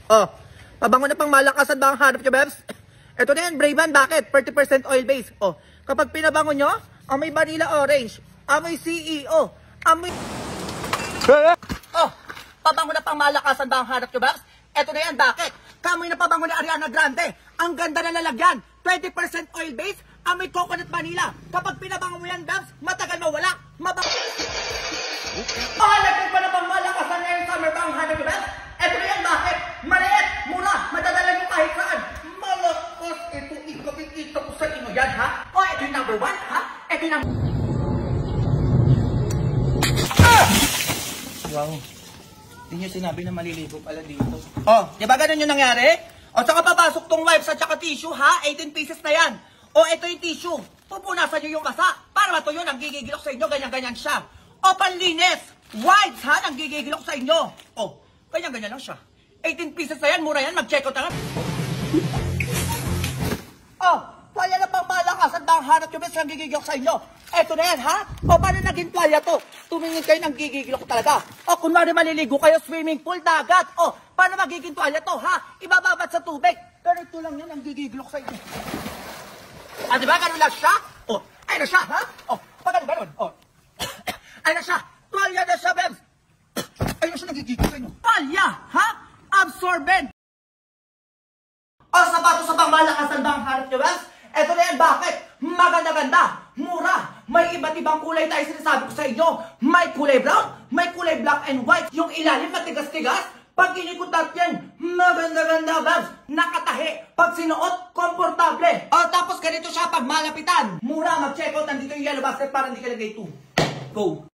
Oh, pabango na pang malakasan ba ang hanap nyo, Bebs? Ito na yan, Brave-An. Bakit? 30% oil base. Oh, kapag pinabango nyo, amoy vanilla orange, amoy CEO, amoy... Oh, pabango na pang malakasan ba ang hanap nyo, Bebs? Ito na yan, bakit? Kamoy na pabango ni Ariana Grande. Ang ganda na lalagyan. 20% oil base, amoy coconut vanilla. Kapag pinabango mo yan, Bebs, matagal mawala. Nagpag pa na pang malakasan ngayong summer ba ang hanap nyo, Bebs? Ito na yan, bakit? Maliit, mura, madadala nyo kahit saan. Malakas, ito ikakikita ko sa inyo yan, ha? O, ito yung number 1, ha? Ito yung number... Wow. Hindi nyo sinabi na maliligo pala dito. Oh, di ba ganun yung nangyari? O, saka papasok tong wipes at saka tissue, ha? 18 pieces na yan. O, ito yung tissue. Pupunasan nyo yung masa. Para matuyo, nanggigigilok sa inyo, ganyan-ganyan siya. O, panlinis. Wipes, ha? Nanggigigilok sa inyo. O, ganyan-ganyan lang siya. 18 pieces na yan, mura yan, mag-check out na nga. Oh, tuwalya na pang malakasan ba ang hanap nyo, bes, nanggigigilok sa inyo? Eto na yan, ha? O, paano naging tuwalya to? Tumingin kayo ng gigigilok talaga. O, kunwari maliligo kayo, swimming pool, dagat. O, paano magiging tuwalya to, ha? Ibababat sa tubig. Ganito lang yan, ang gigigilok sa inyo. Ah, di ba? Ganun lang siya? O, ay na siya, ha? O, pagano-ganon. O, ay na siya. Tuwalya na siya, bebs. Ay na siya, nagigigilok sa inyo. Tuwalya, ha? Absorbent. O, sapatos sa pangmalakasan ba ang hanap nyo, bebs? Eto na yan, bakit? Maganda-ganda, mura, may iba't ibang kulay tayo sinasabi ko sa inyo. May kulay brown, may kulay black and white. Yung ilalim matigas-tigas, pag inikot yan, maganda-ganda, babs. Nakatahi, pag sinuot, komportable. O, tapos ganito siya pag malapitan. Mura, mag-check out, nandito yung yellow basket para hindi ka lagay 2. Go.